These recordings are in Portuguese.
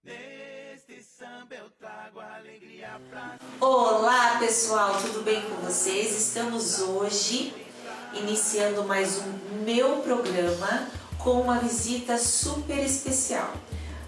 Neste samba eu trago alegria pra... Olá pessoal, tudo bem com vocês? Estamos hoje iniciando mais um meu programa com uma visita super especial.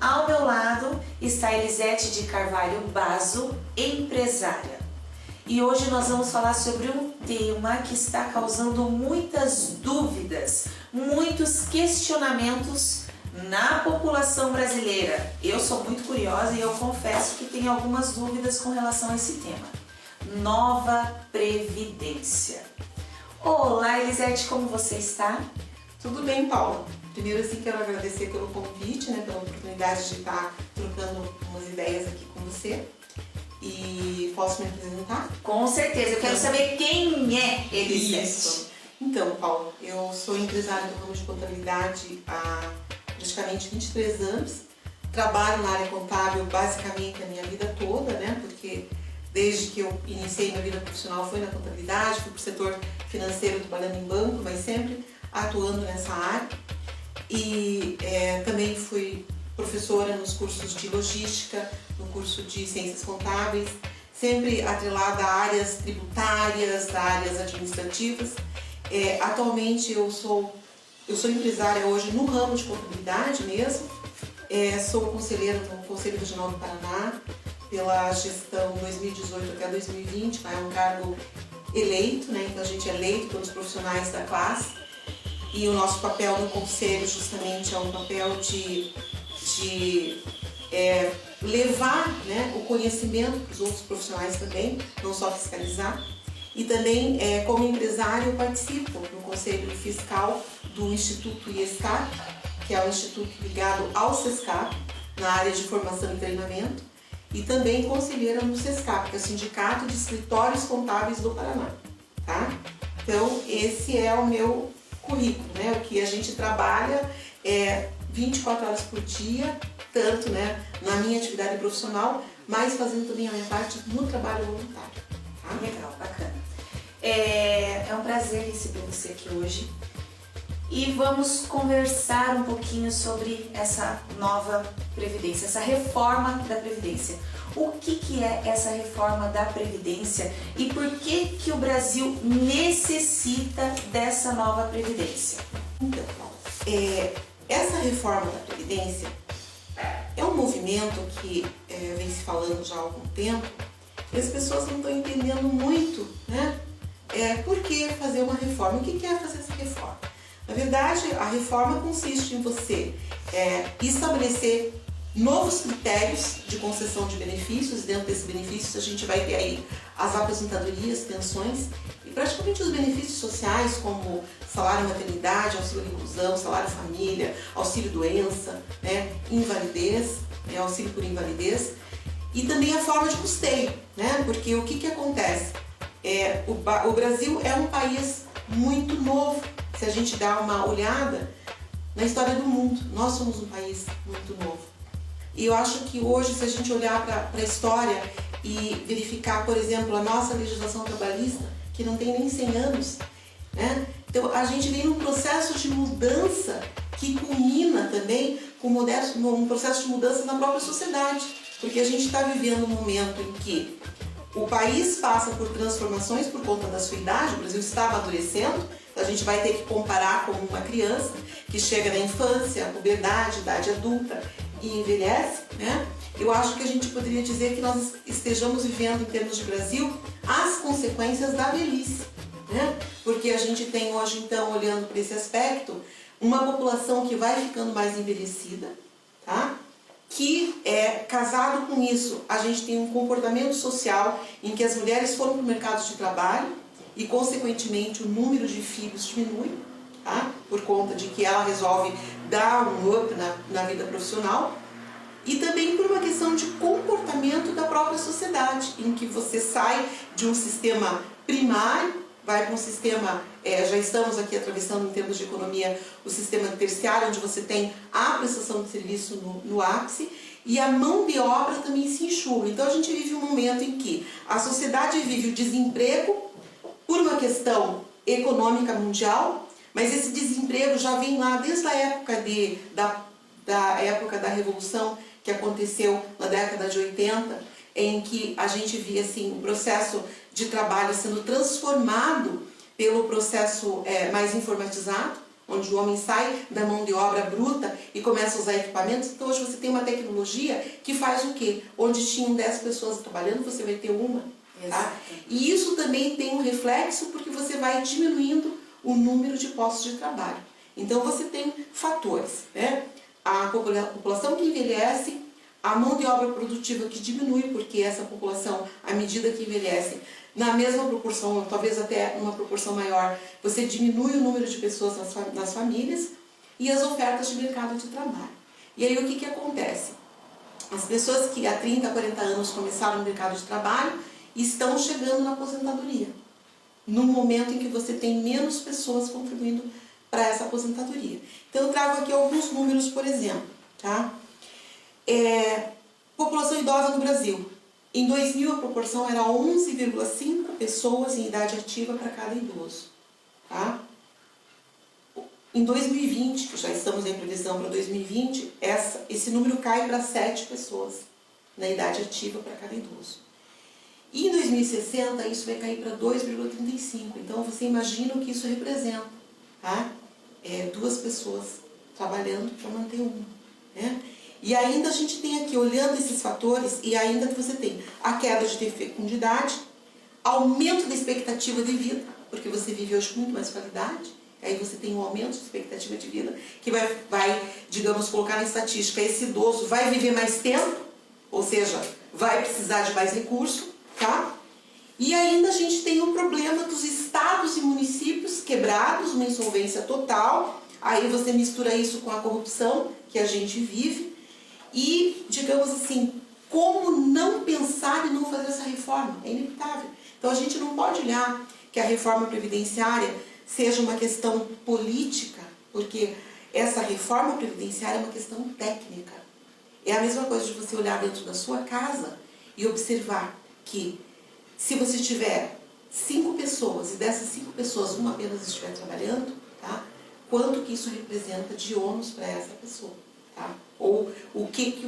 Ao meu lado está Elisete de Carvalho Basso, empresária. E hoje nós vamos falar sobre um tema que está causando muitas dúvidas, muitos questionamentos na população brasileira. Eu sou muito curiosa e eu confesso que tenho algumas dúvidas com relação a esse tema. Nova Previdência. Olá Elisete, como você está? Tudo bem, Paula. Primeiro, assim, quero agradecer pelo convite, pela oportunidade de estar trocando umas ideias aqui com você. E posso me apresentar? Com certeza, eu quero saber quem é Elisete. Isso. Então, Paula, eu sou empresária do ramo de contabilidade há praticamente 23 anos. Trabalho na área contábil basicamente a minha vida toda, porque desde que eu iniciei minha vida profissional foi na contabilidade, fui para o setor financeiro trabalhando em banco, mas sempre atuando nessa área. E também fui professora nos cursos de logística, no curso de ciências contábeis, sempre atrelada a áreas tributárias, a áreas administrativas. Atualmente eu sou empresária hoje no ramo de contabilidade mesmo, sou conselheira no Conselho Regional do Paraná pela gestão 2018 até 2020, é um cargo eleito, então a gente é eleito pelos profissionais da classe e o nosso papel no conselho justamente é um papel de levar o conhecimento para os outros profissionais também, não só fiscalizar. E também, como empresário, eu participo no Conselho Fiscal do Instituto IESCAP, que é o instituto ligado ao SESCAP, na área de formação e treinamento, e também conselheira no SESCAP, que é o Sindicato de Escritórios Contábeis do Paraná. Tá? Então, esse é o meu currículo, o que a gente trabalha 24 horas por dia, tanto na minha atividade profissional, mas fazendo também a minha parte no trabalho voluntário. Tá? Legal, bacana. É um prazer receber você aqui hoje e vamos conversar um pouquinho sobre essa nova Previdência, essa reforma da Previdência. O que é essa reforma da Previdência e por que o Brasil necessita dessa nova Previdência? Então, essa reforma da Previdência é um movimento que vem se falando já há algum tempo e as pessoas não estão entendendo muito, por que fazer uma reforma? O que é fazer essa reforma? Na verdade, a reforma consiste em você estabelecer novos critérios de concessão de benefícios. Dentro desses benefícios a gente vai ter aí as aposentadorias, pensões e praticamente os benefícios sociais como salário maternidade, auxílio inclusão, salário família, auxílio doença, invalidez, auxílio por invalidez e também a forma de custeio, porque o que acontece? O Brasil é um país muito novo. Se a gente dá uma olhada na história do mundo, nós somos um país muito novo. E eu acho que hoje, se a gente olhar para a história e verificar, por exemplo, a nossa legislação trabalhista, que não tem nem 100 anos, então a gente vem num processo de mudança que culmina também com um processo de mudança na própria sociedade, porque a gente está vivendo um momento em que o país passa por transformações por conta da sua idade, o Brasil está amadurecendo, então a gente vai ter que comparar com uma criança que chega na infância, puberdade, idade adulta e envelhece, Eu acho que a gente poderia dizer que nós estejamos vivendo, em termos de Brasil, as consequências da velhice, Porque a gente tem hoje, então, olhando para esse aspecto, uma população que vai ficando mais envelhecida, que casado com isso, a gente tem um comportamento social em que as mulheres foram para o mercado de trabalho e, consequentemente, o número de filhos diminui, por conta de que ela resolve dar um up na vida profissional e também por uma questão de comportamento da própria sociedade, em que você sai de um sistema primário, vai para um sistema, já estamos aqui atravessando em termos de economia, o sistema terciário, onde você tem a prestação de serviço no ápice e a mão de obra também se enxuga. Então a gente vive um momento em que a sociedade vive o desemprego por uma questão econômica mundial, mas esse desemprego já vem lá desde a época da época da Revolução, que aconteceu na década de 80, em que a gente via assim, o processo de trabalho sendo transformado pelo processo mais informatizado, onde o homem sai da mão de obra bruta e começa a usar equipamentos. Então hoje você tem uma tecnologia que faz o quê? Onde tinham 10 pessoas trabalhando, você vai ter uma. Tá? E isso também tem um reflexo porque você vai diminuindo o número de postos de trabalho. Então você tem fatores, né? A população que envelhece, a mão de obra produtiva que diminui, porque essa população, à medida que envelhece, na mesma proporção, ou talvez até uma proporção maior, você diminui o número de pessoas nas famílias e as ofertas de mercado de trabalho. E aí o que acontece? As pessoas que há 30, 40 anos começaram no mercado de trabalho estão chegando na aposentadoria, no momento em que você tem menos pessoas contribuindo para essa aposentadoria. Então eu trago aqui alguns números, por exemplo, tá? População idosa no Brasil. Em 2000 a proporção era 11,5 pessoas em idade ativa para cada idoso. Tá? Em 2020, que já estamos em previsão para 2020, esse número cai para 7 pessoas na idade ativa para cada idoso. E em 2060 isso vai cair para 2,35. Então você imagina o que isso representa. Tá? 2 pessoas trabalhando para manter uma. Né? E ainda a gente tem aqui, olhando esses fatores, e ainda você tem a queda de fecundidade, aumento da expectativa de vida, porque você vive hoje com muito mais qualidade, aí você tem um aumento de expectativa de vida, que vai, digamos, colocar na estatística, esse idoso vai viver mais tempo, ou seja, vai precisar de mais recurso, tá? E ainda a gente tem o problema dos estados e municípios quebrados, uma insolvência total, aí você mistura isso com a corrupção que a gente vive, e, digamos assim, como não pensar e não fazer essa reforma? É inevitável. Então a gente não pode olhar que a reforma previdenciária seja uma questão política, porque essa reforma previdenciária é uma questão técnica. É a mesma coisa de você olhar dentro da sua casa e observar que se você tiver 5 pessoas e dessas 5 pessoas uma apenas estiver trabalhando, tá? Quanto que isso representa de ônus para essa pessoa? Tá? Ou o que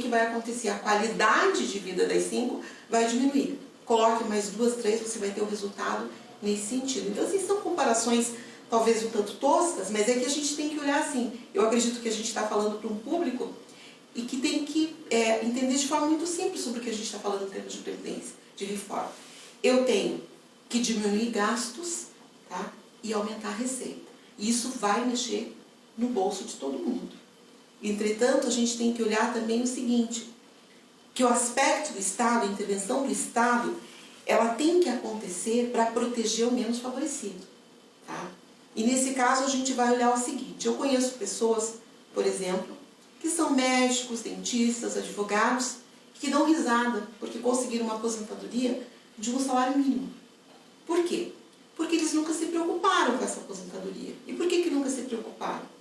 vai acontecer? A qualidade de vida das 5 vai diminuir. Coloque mais 2, 3, você vai ter o resultado nesse sentido. Então, assim, são comparações talvez um tanto toscas, mas é que a gente tem que olhar assim. Eu acredito que a gente está falando para um público e que tem que entender de forma muito simples sobre o que a gente está falando em termos de previdência, de reforma. Eu tenho que diminuir gastos, tá? E aumentar a receita. E isso vai mexer no bolso de todo mundo. Entretanto, a gente tem que olhar também o seguinte, que o aspecto do Estado, a intervenção do Estado, ela tem que acontecer para proteger o menos favorecido. Tá? E nesse caso a gente vai olhar o seguinte, eu conheço pessoas, por exemplo, que são médicos, dentistas, advogados, que dão risada porque conseguiram uma aposentadoria de um salário mínimo. Por quê? Porque eles nunca se preocuparam com essa aposentadoria. E por que nunca se preocuparam?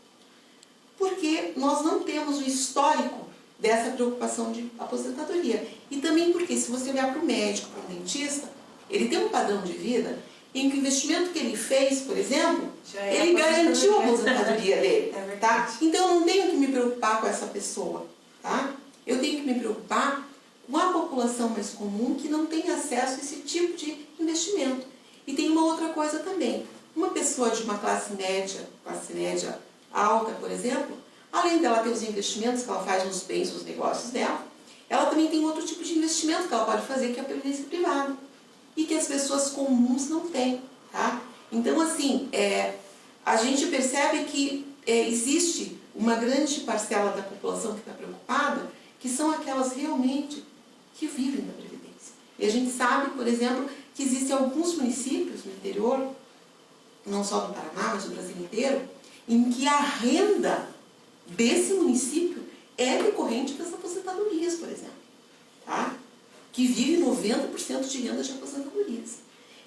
Porque nós não temos o histórico dessa preocupação de aposentadoria. E também porque, se você olhar para o médico, para o dentista, ele tem um padrão de vida em que o investimento que ele fez, por exemplo, ele garantiu a aposentadoria dele. Tá? Então eu não tenho que me preocupar com essa pessoa. Tá? Eu tenho que me preocupar com a população mais comum que não tem acesso a esse tipo de investimento. E tem uma outra coisa também. Uma pessoa de uma classe média alta, por exemplo, além dela ter os investimentos que ela faz nos bens, nos negócios dela, ela também tem outro tipo de investimento que ela pode fazer, que é a previdência privada. E que as pessoas comuns não têm. Tá? Então, assim, a gente percebe que existe uma grande parcela da população que está preocupada, que são aquelas realmente que vivem da previdência. E a gente sabe, por exemplo, que existem alguns municípios no interior, não só do Paraná, mas do Brasil inteiro, em que a renda desse município é decorrente das aposentadorias, por exemplo. Tá? Que vive 90% de renda de aposentadorias.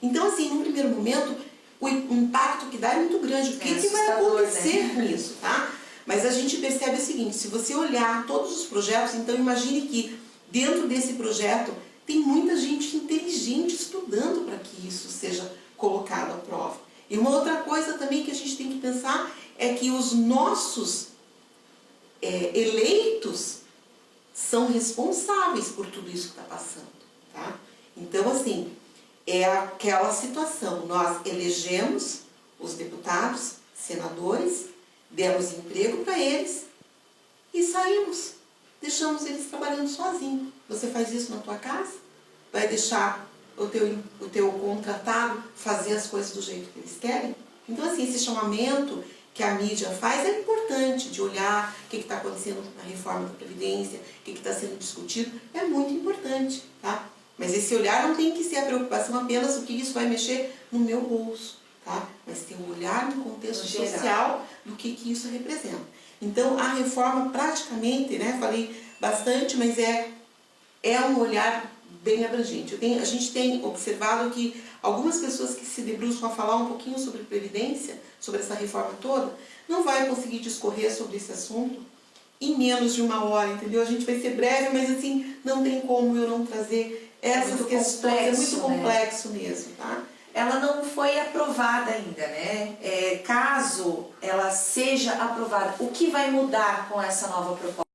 Então, assim, num primeiro momento, o impacto que dá é muito grande. O que vai acontecer com isso? Tá? Mas a gente percebe o seguinte, se você olhar todos os projetos, então imagine que dentro desse projeto tem muita gente inteligente estudando para que isso seja colocado à prova. E uma outra coisa também que a gente tem que pensar é que os nossos eleitos são responsáveis por tudo isso que está passando, tá? Então, assim, é aquela situação, nós elegemos os deputados, senadores, demos emprego para eles e saímos, deixamos eles trabalhando sozinhos. Você faz isso na tua casa? Vai deixar o teu contratado fazer as coisas do jeito que eles querem? Então, assim, esse chamamento que a mídia faz é importante, de olhar o que está acontecendo na reforma da Previdência, o que está sendo discutido, é muito importante, tá? Mas esse olhar não tem que ser a preocupação apenas do que isso vai mexer no meu bolso, tá? Mas tem um olhar no contexto social do que isso representa. Então, a reforma praticamente, né, falei bastante, mas é um olhar bem abrangente. A gente tem observado que algumas pessoas que se debruçam a falar um pouquinho sobre Previdência, sobre essa reforma toda, não vai conseguir discorrer sobre esse assunto em menos de 1 hora, entendeu? A gente vai ser breve, mas assim, não tem como eu não trazer essas questões. É muito complexo mesmo, tá? Ela não foi aprovada ainda, né? Caso ela seja aprovada, o que vai mudar com essa nova proposta?